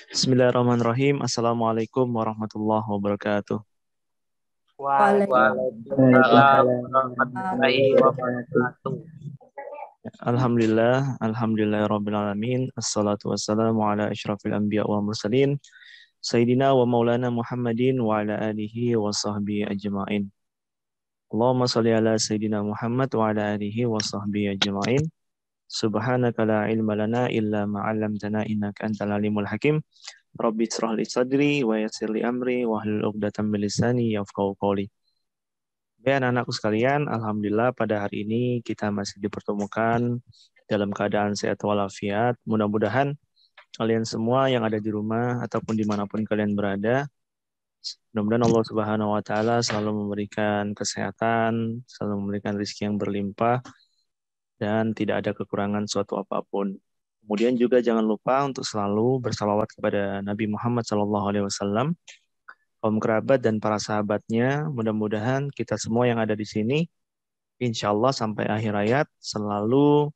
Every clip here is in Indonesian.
Bismillahirrahmanirrahim. Assalamualaikum warahmatullahi wabarakatuh. Waalaikumsalam Waalaikumsalam warahmatullahi warahmatullahi wabarakatuh. wabarakatuh. Alhamdulillahirabbil alamin. Assalatu wassalamu ala asyrafil anbiya wal mursalin. Sayyidina wa maulana Muhammadin wa ala alihi wa sahbihi ajma'in. Allahumma salli ala Sayyidina Muhammad wa ala alihi wa sahbihi ajma'in. Subhanaka la ilma lana illa ma 'allamtana innaka antal alimul hakim. Rabbi shrah li sadri wa yassir li amri wa hlul 'uqdatam min lisani yafqahu qawli. Ya, anak-anakku sekalian, alhamdulillah pada hari ini kita masih dipertemukan dalam keadaan sehat walafiat. Mudah-mudahan kalian semua yang ada di rumah ataupun dimanapun kalian berada, mudah-mudahan Allah Subhanahu Wa Taala selalu memberikan kesehatan, selalu memberikan rezeki yang berlimpah dan tidak ada kekurangan suatu apapun. Kemudian juga jangan lupa untuk selalu bersalawat kepada Nabi Muhammad SAW, kaum kerabat dan para sahabatnya. Mudah-mudahan kita semua yang ada di sini, insya Allah sampai akhir hayat selalu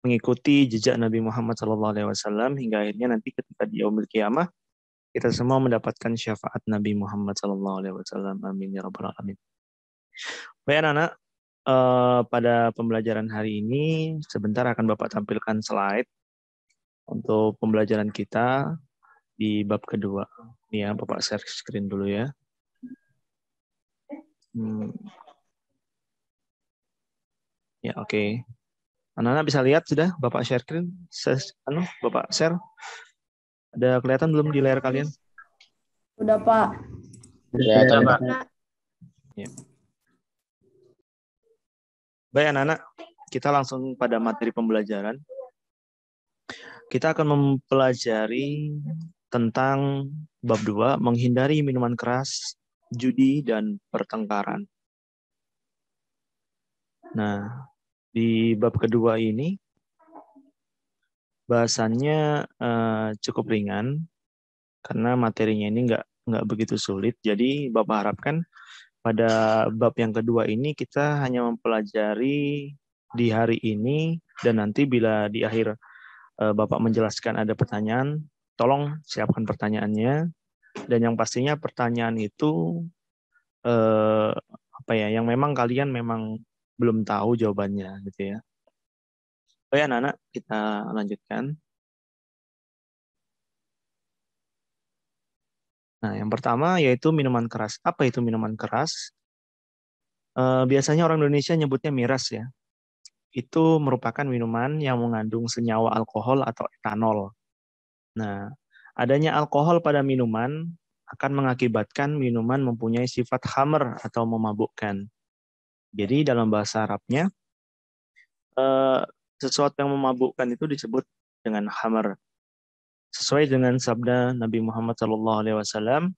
mengikuti jejak Nabi Muhammad SAW hingga akhirnya nanti ketika di yaumil qiyamah kita semua mendapatkan syafaat Nabi Muhammad SAW. Amin ya rabbal alamin. Baik anak-anak, pada pembelajaran hari ini sebentar akan Bapak tampilkan slide untuk pembelajaran kita di bab kedua. Ini ya, Bapak share screen dulu ya. Ya, oke. Anak-anak bisa lihat sudah Bapak share screen? Bapak share. Ada kelihatan belum di layar kalian? Udah, Pak. Udah, Pak. Ya. Baik anak-anak, kita langsung pada materi pembelajaran. Kita akan mempelajari tentang bab 2, menghindari minuman keras, judi, dan pertengkaran. Nah, di bab kedua ini, bahasannya cukup ringan, karena materinya ini nggak begitu sulit. Jadi, Bapak harapkan pada bab yang kedua ini kita hanya mempelajari di hari ini, dan nanti bila di akhir Bapak menjelaskan ada pertanyaan, tolong siapkan pertanyaannya, dan yang pastinya pertanyaan itu yang memang kalian memang belum tahu jawabannya gitu ya. Oke anak-anak, kita lanjutkan. Nah, yang pertama yaitu minuman keras. Apa itu minuman keras? Biasanya orang Indonesia nyebutnya miras ya. Itu merupakan minuman yang mengandung senyawa alkohol atau etanol. Nah, adanya alkohol pada minuman akan mengakibatkan minuman mempunyai sifat khamr atau memabukkan. Jadi dalam bahasa Arabnya, sesuatu yang memabukkan itu disebut dengan khamr. Sesuai dengan sabda Nabi Muhammad SAW,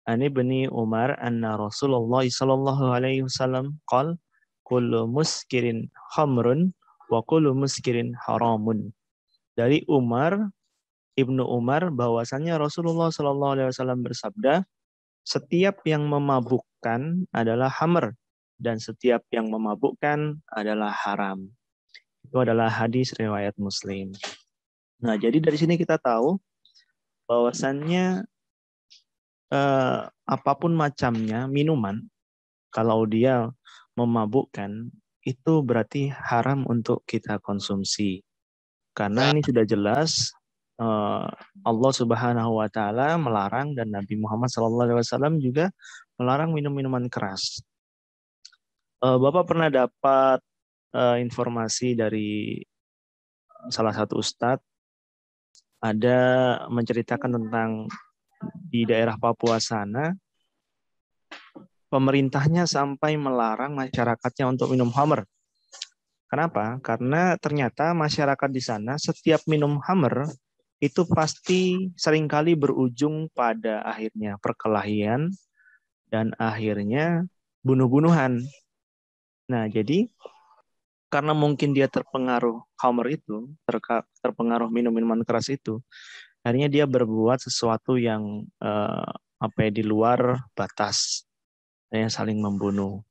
Ani bani Umar anna Rasulullah SAW qal kullu muskirin khamrun wa kullu muskirin haramun. Dari Ibnu Umar bahwasannya Rasulullah SAW bersabda, setiap yang memabukkan adalah khamr dan setiap yang memabukkan adalah haram. Itu adalah hadis riwayat Muslim. Nah, jadi dari sini kita tahu bahwasannya apapun macamnya minuman, kalau dia memabukkan, itu berarti haram untuk kita konsumsi. Karena ini sudah jelas Allah Subhanahu wa Ta'ala melarang, dan Nabi Muhammad SAW juga melarang minum-minuman keras. Bapak pernah dapat informasi dari salah satu ustadz, ada menceritakan tentang di daerah Papua sana, pemerintahnya sampai melarang masyarakatnya untuk minum khamr. Kenapa? Karena ternyata masyarakat di sana setiap minum khamr itu pasti seringkali berujung pada akhirnya perkelahian dan akhirnya bunuh-bunuhan. Nah, jadi karena mungkin dia terpengaruh khamr itu, terpengaruh minum-minuman keras itu, akhirnya dia berbuat sesuatu yang di luar batas, yang saling membunuh.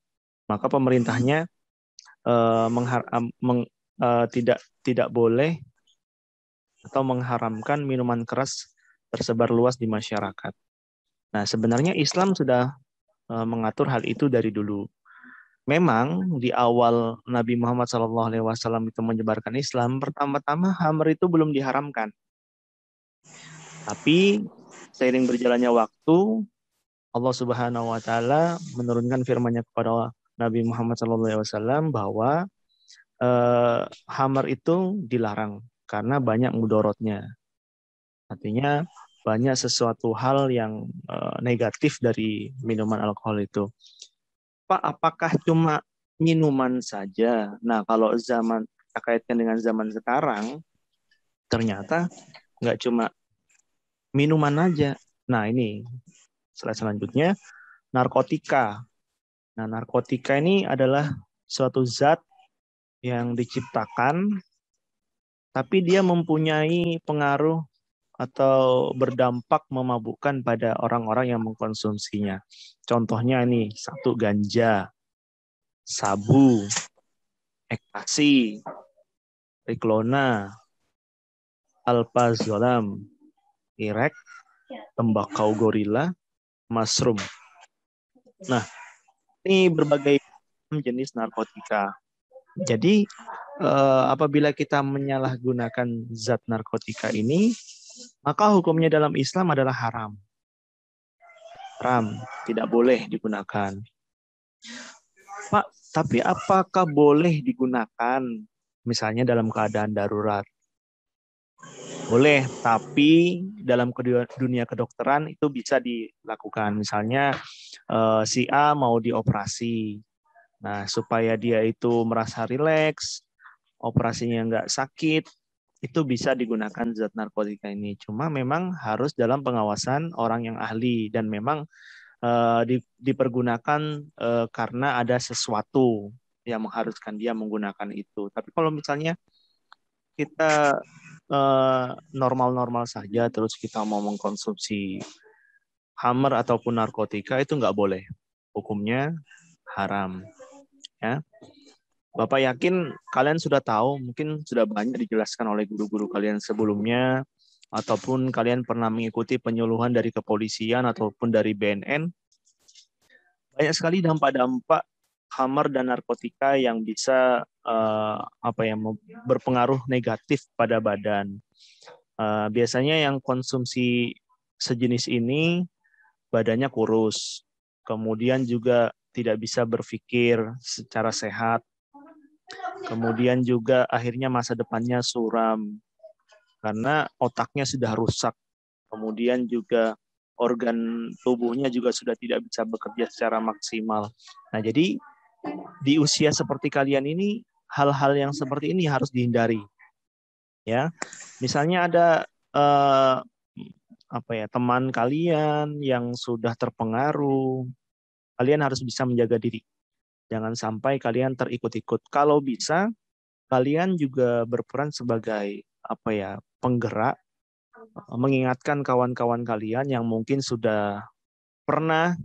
Maka pemerintahnya tidak boleh atau mengharamkan minuman keras tersebar luas di masyarakat. Nah, sebenarnya Islam sudah mengatur hal itu dari dulu. Memang di awal Nabi Muhammad SAW itu menyebarkan Islam, pertama-tama khamr itu belum diharamkan. Tapi seiring berjalannya waktu, Allah Subhanahu wa taala menurunkan firman-Nya kepada Nabi Muhammad SAW bahwa khamr itu dilarang karena banyak mudorotnya. Artinya banyak sesuatu hal yang negatif dari minuman alkohol itu. Pak, apakah cuma minuman saja? Nah, kalau zaman kita kaitkan dengan zaman sekarang, ternyata nggak cuma minuman aja. Nah, ini selanjutnya narkotika. Nah, narkotika ini adalah suatu zat yang diciptakan, tapi dia mempunyai pengaruh atau berdampak memabukkan pada orang-orang yang mengkonsumsinya. Contohnya nih, satu ganja, sabu, ekstasi, riklona, alprazolam, irek, tembakau gorila, mushroom. Nah, ini berbagai jenis narkotika. Jadi apabila kita menyalahgunakan zat narkotika ini, maka hukumnya dalam Islam adalah haram. Haram, tidak boleh digunakan. Pak, tapi apakah boleh digunakan misalnya dalam keadaan darurat? Boleh, tapi dalam dunia kedokteran itu bisa dilakukan. Misalnya si A mau dioperasi. Nah, supaya dia itu merasa rileks, operasinya nggak sakit, itu bisa digunakan zat narkotika ini. Cuma memang harus dalam pengawasan orang yang ahli dan memang dipergunakan karena ada sesuatu yang mengharuskan dia menggunakan itu. Tapi kalau misalnya kita normal-normal saja terus kita mau mengkonsumsi khamr ataupun narkotika itu nggak boleh. Hukumnya haram. Ya. Bapak yakin kalian sudah tahu, mungkin sudah banyak dijelaskan oleh guru-guru kalian sebelumnya, ataupun kalian pernah mengikuti penyuluhan dari kepolisian ataupun dari BNN. Banyak sekali dampak-dampak khamr dan narkotika yang bisa berpengaruh negatif pada badan. Biasanya yang konsumsi sejenis ini badannya kurus, kemudian juga tidak bisa berpikir secara sehat, kemudian juga akhirnya masa depannya suram karena otaknya sudah rusak, kemudian juga organ tubuhnya juga sudah tidak bisa bekerja secara maksimal. Nah, jadi di usia seperti kalian ini hal-hal yang seperti ini harus dihindari. Ya, misalnya ada teman kalian yang sudah terpengaruh, kalian harus bisa menjaga diri. Jangan sampai kalian terikut-ikut. Kalau bisa, kalian juga berperan sebagai penggerak, mengingatkan kawan-kawan kalian yang mungkin sudah pernah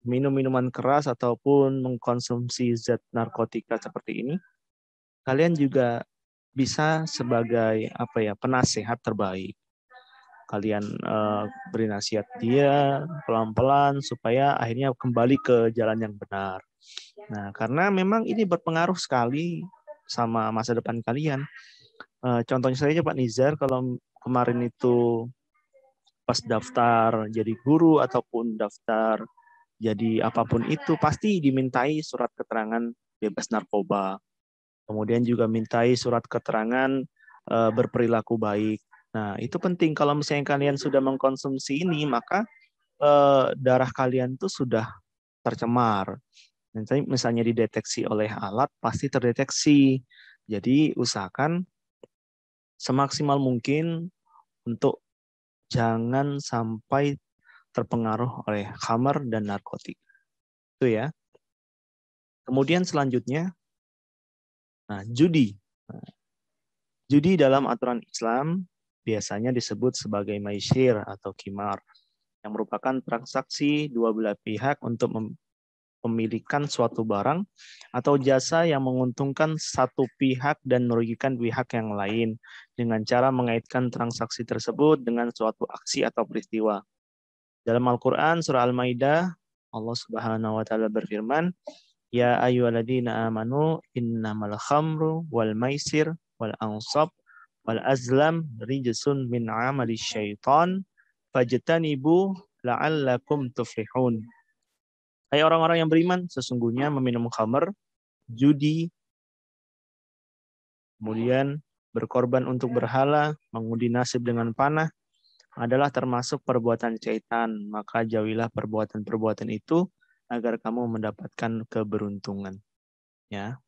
minum minuman keras ataupun mengkonsumsi zat narkotika seperti ini. Kalian juga bisa sebagai penasehat terbaik. Kalian beri nasihat dia pelan-pelan supaya akhirnya kembali ke jalan yang benar. Nah, karena memang ini berpengaruh sekali sama masa depan kalian. Contohnya saja Pak Nizar, kalau kemarin itu pas daftar jadi guru ataupun daftar jadi apapun itu, pasti dimintai surat keterangan bebas narkoba. Kemudian juga mintai surat keterangan berperilaku baik. Nah, itu penting. Kalau misalnya kalian sudah mengkonsumsi ini, maka darah kalian tuh sudah tercemar. Nanti misalnya dideteksi oleh alat, pasti terdeteksi. Jadi usahakan semaksimal mungkin untuk jangan sampai terpengaruh oleh khamr dan narkotik. Itu ya. Kemudian selanjutnya, judi. Judi dalam aturan Islam biasanya disebut sebagai maisir atau qimar, yang merupakan transaksi dua belah pihak untuk kepemilikan suatu barang atau jasa yang menguntungkan satu pihak dan merugikan pihak yang lain dengan cara mengaitkan transaksi tersebut dengan suatu aksi atau peristiwa. Dalam Al-Quran surah Al-Maidah, Allah Subhanahu wa taala berfirman, "Ya ayyuhalladzina amanu innamal khamru wal maisir wal ansab wal azlam rijsun min 'amali syaitan fajtanibu la'allakum tuflihun." Hai orang-orang yang beriman, sesungguhnya meminum khamr, judi, kemudian berkorban untuk berhala, mengundi nasib dengan panah, adalah termasuk perbuatan syaitan. Maka jauhilah perbuatan-perbuatan itu agar kamu mendapatkan keberuntungan. Ya.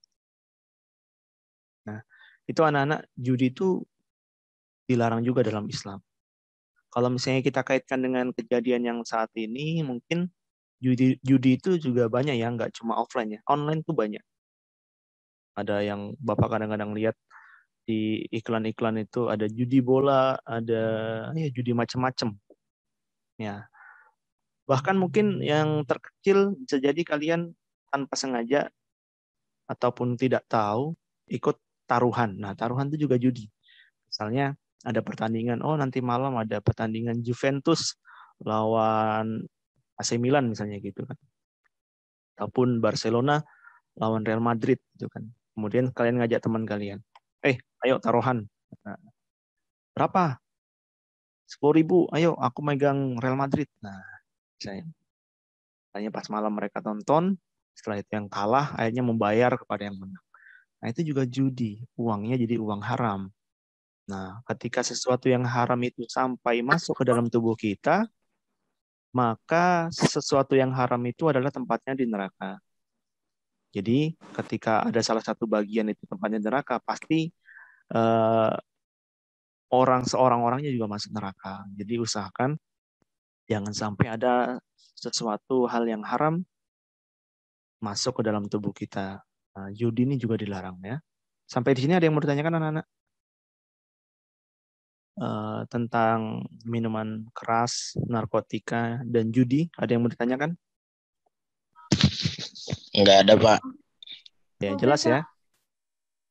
Nah, itu anak-anak, judi itu dilarang juga dalam Islam. Kalau misalnya kita kaitkan dengan kejadian yang saat ini, mungkin judi itu juga banyak ya, nggak cuma offline ya, online tuh banyak. Ada yang Bapak kadang-kadang lihat di iklan-iklan itu ada judi bola, ada ya judi macam-macam. Ya. Bahkan mungkin yang terkecil bisa jadi kalian tanpa sengaja ataupun tidak tahu ikut taruhan. Nah, taruhan itu juga judi. Misalnya ada pertandingan, oh nanti malam ada pertandingan Juventus lawan AC Milan misalnya gitu kan. Ataupun Barcelona lawan Real Madrid gitu kan. Kemudian kalian ngajak teman kalian, ayo taruhan. Nah, berapa? 10.000, ayo aku megang Real Madrid. Nah, saya tanya pas malam mereka tonton, setelah itu yang kalah akhirnya membayar kepada yang menang. Nah, itu juga judi, uangnya jadi uang haram. Nah, ketika sesuatu yang haram itu sampai masuk ke dalam tubuh kita, maka sesuatu yang haram itu adalah tempatnya di neraka. Jadi ketika ada salah satu bagian itu tempatnya di neraka, pasti seorang-orangnya juga masuk neraka. Jadi usahakan jangan sampai ada sesuatu hal yang haram masuk ke dalam tubuh kita. Nah, judi ini juga dilarang ya. Sampai di sini ada yang mau ditanyakan anak-anak? Tentang minuman keras, narkotika, dan judi. Ada yang mau ditanyakan? Enggak ada, Pak. Ya, jelas ya.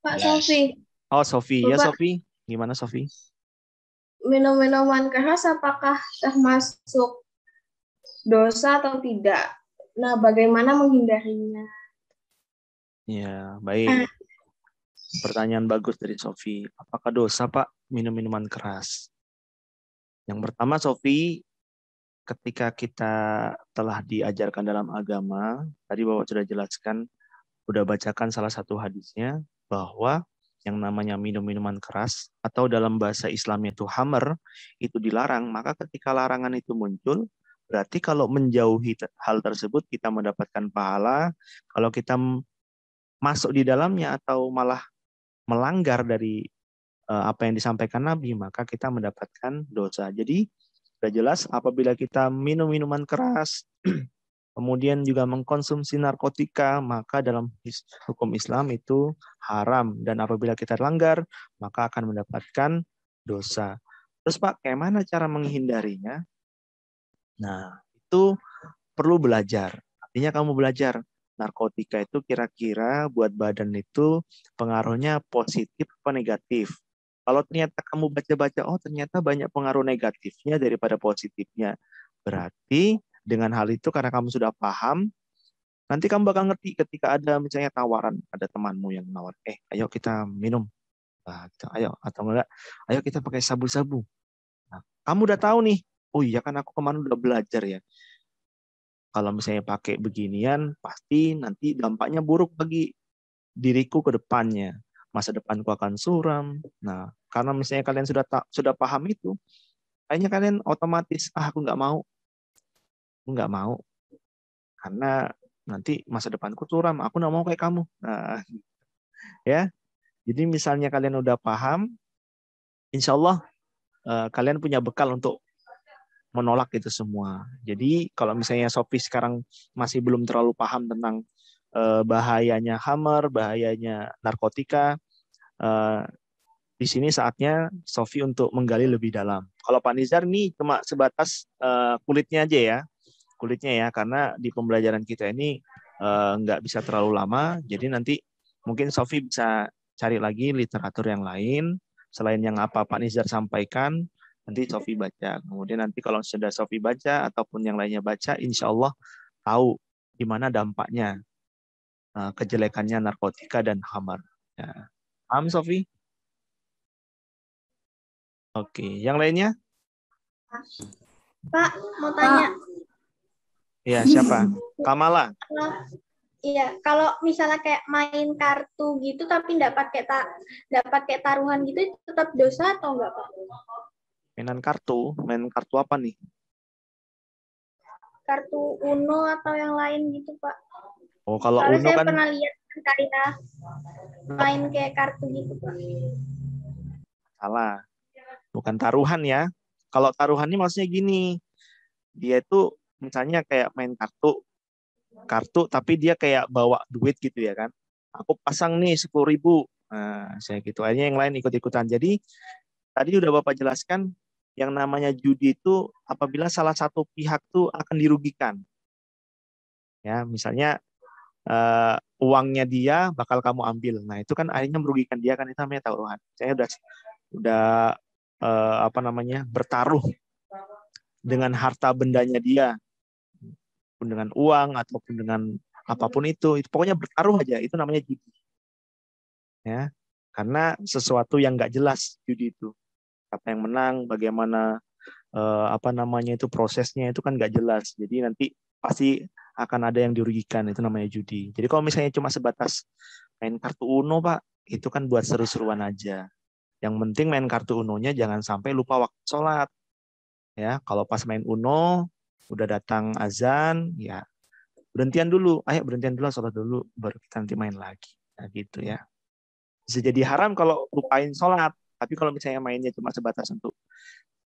Pak Jelas. Sofi, Oh, Sofi. Ya, Bapak. Sofi. Gimana, Sofi? Minum-minuman keras apakah termasuk dosa atau tidak? Nah, bagaimana menghindarinya? Ya, baik. Pertanyaan bagus dari Sofi. Apakah dosa, Pak, minum minuman keras? Yang pertama, Sofi, ketika kita telah diajarkan dalam agama, tadi Bapak sudah jelaskan, sudah bacakan salah satu hadisnya, bahwa yang namanya minum minuman keras, atau dalam bahasa Islamnya itu khamr, itu dilarang. Maka ketika larangan itu muncul, berarti kalau menjauhi hal tersebut, kita mendapatkan pahala. Kalau kita masuk di dalamnya atau malah melanggar dari apa yang disampaikan Nabi, maka kita mendapatkan dosa. Jadi sudah jelas apabila kita minum minuman keras, kemudian juga mengkonsumsi narkotika, maka dalam hukum Islam itu haram. Dan apabila kita langgar, maka akan mendapatkan dosa. Terus Pak, kayak mana cara menghindarinya? Nah, itu perlu belajar. Artinya kamu belajar. Narkotika itu kira-kira buat badan itu pengaruhnya positif atau negatif. Kalau ternyata kamu baca-baca, oh ternyata banyak pengaruh negatifnya daripada positifnya. Berarti dengan hal itu karena kamu sudah paham, nanti kamu bakal ngerti ketika ada misalnya tawaran, ada temanmu yang nawar, ayo kita minum. Nah, ayo, atau enggak, ayo kita pakai sabu-sabu. Nah, kamu udah tahu nih, oh iya kan aku kemarin udah belajar ya. Kalau misalnya pakai beginian, pasti nanti dampaknya buruk bagi diriku ke depannya. Masa depanku akan suram. Nah, karena misalnya kalian sudah paham itu, kayaknya kalian otomatis, aku nggak mau, karena nanti masa depanku suram. Aku nggak mau kayak kamu. Nah, ya. Jadi misalnya kalian udah paham, insya Allah kalian punya bekal untuk menolak itu semua. Jadi kalau misalnya Sofi sekarang masih belum terlalu paham tentang bahayanya khamar, bahayanya narkotika, di sini saatnya Sofi untuk menggali lebih dalam. Kalau Pak Nizar nih cuma sebatas kulitnya aja ya, kulitnya ya, karena di pembelajaran kita ini nggak bisa terlalu lama. Jadi nanti mungkin Sofi bisa cari lagi literatur yang lain selain yang apa Pak Nizar sampaikan. Nanti Sofi baca. Kemudian nanti kalau sudah Sofi baca ataupun yang lainnya baca, insya Allah tahu gimana dampaknya, kejelekannya narkotika dan khamar. Ya. Paham Sofi? Oke, yang lainnya? Pak, mau tanya. Ya, siapa? Kamala. Iya, kalau misalnya kayak main kartu gitu tapi nggak pakai taruhan gitu, itu tetap dosa atau enggak, Pak? Main kartu apa nih? Kartu Uno atau yang lain gitu, Pak. Oh, kalau Soalnya Uno saya kan pernah lihat kayak main kayak kartu gitu, Pak. salah. Bukan taruhan ya. Kalau taruhan ini maksudnya gini. Dia itu misalnya kayak main kartu tapi dia kayak bawa duit gitu ya kan. Aku pasang nih 10.000. Nah, saya gitu. Akhirnya yang lain ikut-ikutan. Jadi tadi udah Bapak jelaskan yang namanya judi itu apabila salah satu pihak tuh akan dirugikan. Ya, misalnya uangnya dia bakal kamu ambil. Nah, itu kan akhirnya merugikan dia kan, itu namanya taruhan. Saya udah apa namanya? Bertaruh dengan harta bendanya dia, pun dengan uang ataupun dengan apapun itu pokoknya bertaruh aja, itu namanya judi. Ya. Karena sesuatu yang nggak jelas judi itu. Siapa yang menang, bagaimana apa namanya itu prosesnya itu kan nggak jelas. Jadi nanti pasti akan ada yang dirugikan, itu namanya judi. Jadi kalau misalnya cuma sebatas main kartu Uno Pak, itu kan buat seru-seruan aja. Yang penting main kartu Unonya jangan sampai lupa waktu sholat. Ya, kalau pas main Uno udah datang azan, ya berhentian dulu. Ayo berhentian dulu, sholat dulu, baru kita nanti main lagi. Nah gitu ya. Bisa jadi haram kalau lupain sholat. Tapi kalau misalnya mainnya cuma sebatas untuk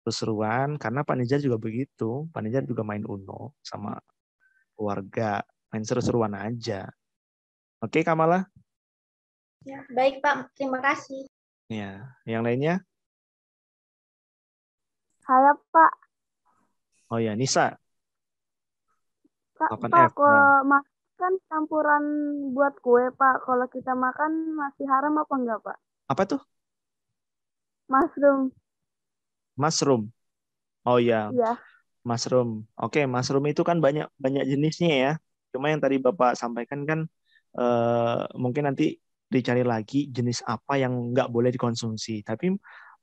seru-seruan, karena Pak Nijar juga begitu. Pak Nijar juga main Uno sama keluarga, main seru-seruan aja. Oke, Kamala? Ya, baik, Pak. Terima kasih. Ya, yang lainnya? Saya Pak, Oh ya, Nisa. Pak, 8F. kalau makan campuran buat kue Pak, kalau kita makan masih haram apa enggak Pak? Apa tuh? Mushroom, Mushroom. Oh ya, iya. mushroom. Oke, mushroom itu kan banyak banyak jenisnya ya. Cuma yang tadi Bapak sampaikan kan mungkin nanti dicari lagi jenis apa yang nggak boleh dikonsumsi. Tapi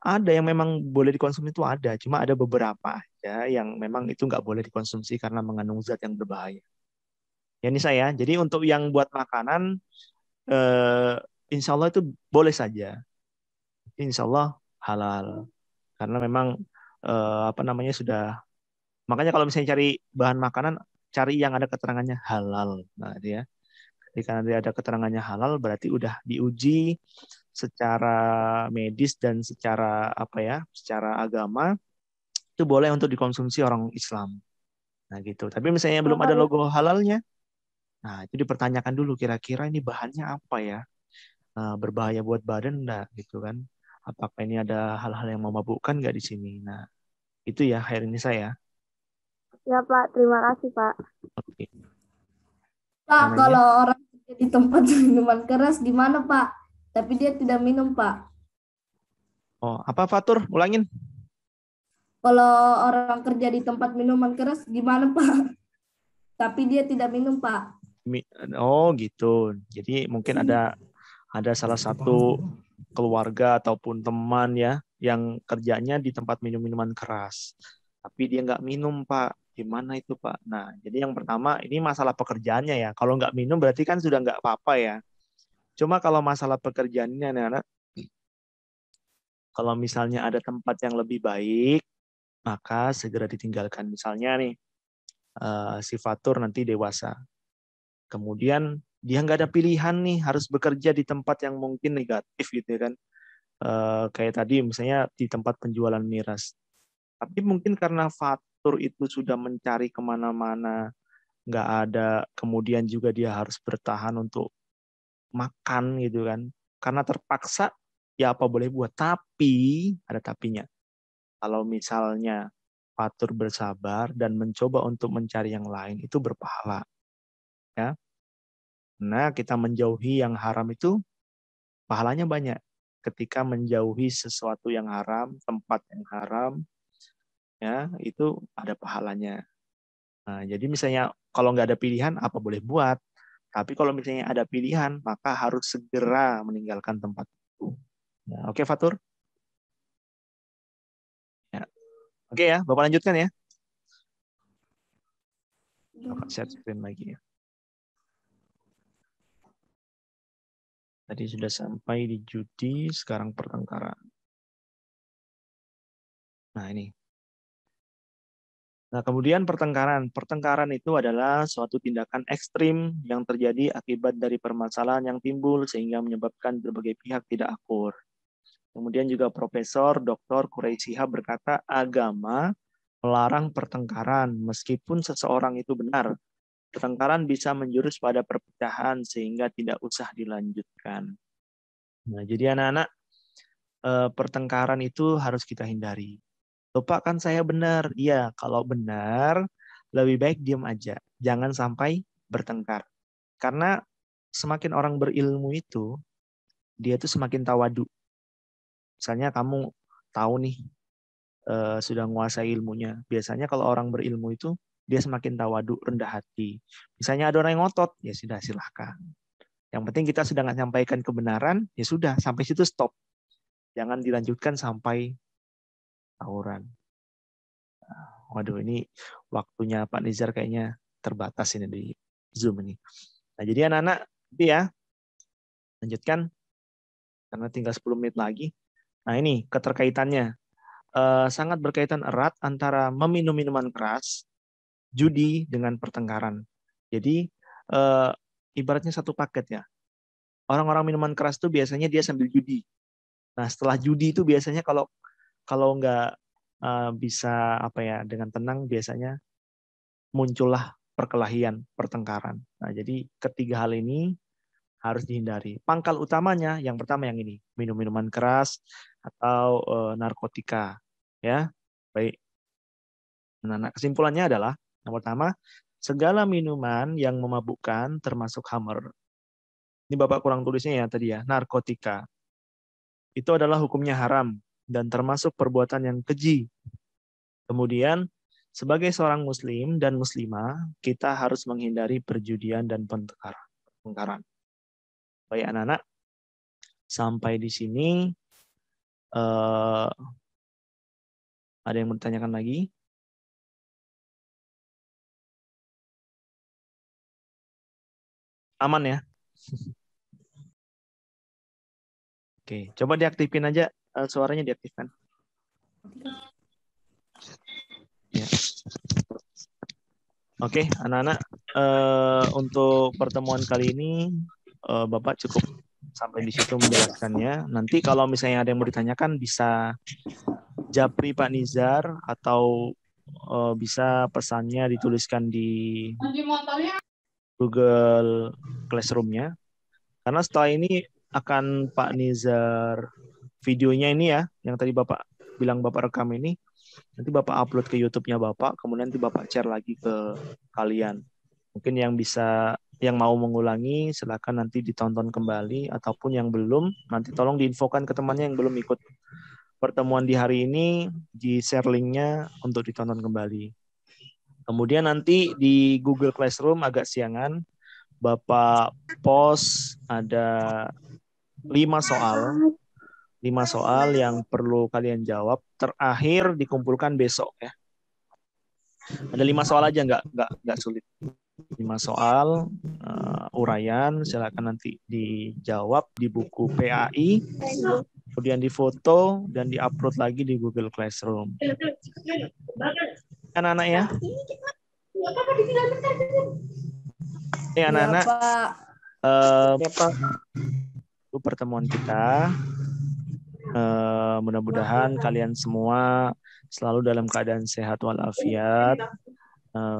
ada yang memang boleh dikonsumsi itu ada. Cuma ada beberapa aja yang memang itu nggak boleh dikonsumsi karena mengandung zat yang berbahaya. Ya ini saya. Jadi untuk yang buat makanan, eh, insya Allah itu boleh saja. Insya Allah halal. Karena memang apa namanya sudah. Makanya kalau misalnya cari bahan makanan, cari yang ada keterangannya halal. Nah, dia ketika nanti ada keterangannya halal, berarti udah diuji secara medis dan secara apa ya, secara agama itu boleh untuk dikonsumsi orang Islam. Nah gitu. Tapi misalnya belum ada logo halalnya, nah itu dipertanyakan dulu kira-kira ini bahannya apa ya, berbahaya buat badan enggak gitu kan? Apakah ini ada hal-hal yang memabukkan nggak di sini? Nah itu ya akhir ini saya. Ya Pak, terima kasih Pak. Oke. Pak, Yang lainnya? kalau orang kerja di tempat minuman keras gimana Pak? Tapi dia tidak minum Pak. Oh apa Fatur? Ulangin. Kalau orang kerja di tempat minuman keras gimana Pak? Tapi dia tidak minum Pak. Oh gitu. Jadi mungkin ada salah satu keluarga ataupun teman ya yang kerjanya di tempat minum-minuman keras. Tapi dia nggak minum, Pak. Gimana itu, Pak? Nah, jadi yang pertama ini masalah pekerjaannya ya. Kalau nggak minum berarti kan sudah nggak apa-apa ya. Cuma kalau masalah pekerjaannya, anak-anak, kalau misalnya ada tempat yang lebih baik, maka segera ditinggalkan. Misalnya nih, si Fatur nanti dewasa. Kemudian dia nggak ada pilihan nih, harus bekerja di tempat yang mungkin negatif gitu ya kan. Kayak tadi misalnya di tempat penjualan miras. Tapi mungkin karena Fatur itu sudah mencari kemana-mana, nggak ada, kemudian juga dia harus bertahan untuk makan gitu kan. Karena terpaksa, ya apa boleh buat. Tapi, ada tapinya. Kalau misalnya Fatur bersabar dan mencoba untuk mencari yang lain, itu berpahala. Ya. Nah, kita menjauhi yang haram itu pahalanya banyak. Ketika menjauhi sesuatu yang haram, tempat yang haram, ya itu ada pahalanya. Nah, jadi misalnya kalau nggak ada pilihan, apa boleh buat. Tapi kalau misalnya ada pilihan, maka harus segera meninggalkan tempat itu. Nah, oke, Fatur? Ya. Oke ya, Bapak lanjutkan ya. Bapak share screen lagi ya. Tadi sudah sampai di judi, sekarang pertengkaran. Nah, ini. Nah, kemudian pertengkaran. Pertengkaran itu adalah suatu tindakan ekstrim yang terjadi akibat dari permasalahan yang timbul sehingga menyebabkan berbagai pihak tidak akur. Kemudian juga Profesor Dr. Quraisy Shihab berkata, agama melarang pertengkaran meskipun seseorang itu benar. Pertengkaran bisa menjurus pada perpecahan sehingga tidak usah dilanjutkan. Nah, jadi anak-anak, pertengkaran itu harus kita hindari. Loh Pak, kan saya benar. Iya, kalau benar, lebih baik diam aja. Jangan sampai bertengkar. Karena semakin orang berilmu itu, dia tuh semakin tawadu. Misalnya kamu tahu nih, sudah menguasai ilmunya. Biasanya kalau orang berilmu itu, dia semakin tawadu, rendah hati. Misalnya ada orang yang ngotot, ya sudah silahkan. Yang penting kita sudah menyampaikan kebenaran, ya sudah, sampai situ stop. Jangan dilanjutkan sampai tawuran. Waduh, ini waktunya Pak Nizar kayaknya terbatas ini di Zoom ini. Nah, jadi anak-anak, ya, lanjutkan. Karena tinggal 10 menit lagi. Nah, ini keterkaitannya. Sangat berkaitan erat antara meminum minuman keras, judi, dengan pertengkaran. Jadi, ibaratnya satu paket ya. Orang-orang minuman keras itu biasanya dia sambil judi. Nah, setelah judi itu biasanya kalau nggak bisa apa ya dengan tenang, biasanya muncullah perkelahian, pertengkaran. Nah, jadi ketiga hal ini harus dihindari. Pangkal utamanya yang pertama yang ini, minum minuman keras atau narkotika, ya. Baik. Nah, kesimpulannya adalah yang pertama, segala minuman yang memabukkan termasuk khamr. Ini Bapak kurang tulisnya ya tadi ya, narkotika. Itu adalah hukumnya haram dan termasuk perbuatan yang keji. Kemudian, sebagai seorang muslim dan muslimah, kita harus menghindari perjudian dan pertengkaran. Baik anak-anak, sampai di sini ada yang bertanyakan lagi? Aman ya? Oke, coba diaktifin aja, suaranya diaktifkan. Ya. Oke, anak-anak, untuk pertemuan kali ini Bapak cukup sampai di situ menjelaskannya. Nanti kalau misalnya ada yang mau ditanyakan bisa japri Pak Nizar atau bisa pesannya dituliskan di Google Classroom-nya. Karena setelah ini akan Pak Nizar videonya ini ya, yang tadi Bapak bilang Bapak rekam ini, nanti Bapak upload ke YouTube-nya Bapak, kemudian nanti Bapak share lagi ke kalian. Mungkin yang mau mengulangi, silakan nanti ditonton kembali, ataupun yang belum, nanti tolong diinfokan ke temannya yang belum ikut pertemuan di hari ini, di-share link-nya untuk ditonton kembali. Kemudian nanti di Google Classroom agak siangan, Bapak post ada 5 soal yang perlu kalian jawab. Terakhir dikumpulkan besok ya. Ada 5 soal aja, nggak sulit. 5 soal uraian, silakan nanti dijawab di buku PAI, kemudian difoto dan diupload lagi di Google Classroom. Anak-anak ya. Anak-anak. Itu pertemuan kita. Mudah-mudahan kalian semua selalu dalam keadaan sehat walafiat.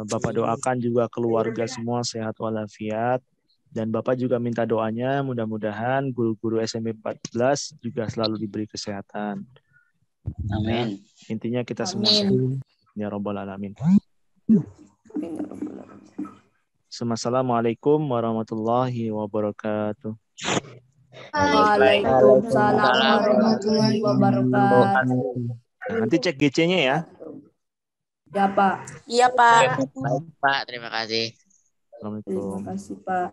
Bapak doakan juga keluarga semua sehat walafiat. Dan Bapak juga minta doanya mudah-mudahan guru-guru SMP 14 juga selalu diberi kesehatan. Amin. Ya, intinya kita semua ya Rabbal Alamin. Assalamualaikum warahmatullahi wabarakatuh. Waalaikumsalam warahmatullahi wabarakatuh. Nah, nanti cek GC-nya ya. Ya, Pak. Iya, Pak. Baik, Pak. Terima kasih. Assalamualaikum. Terima kasih, Pak.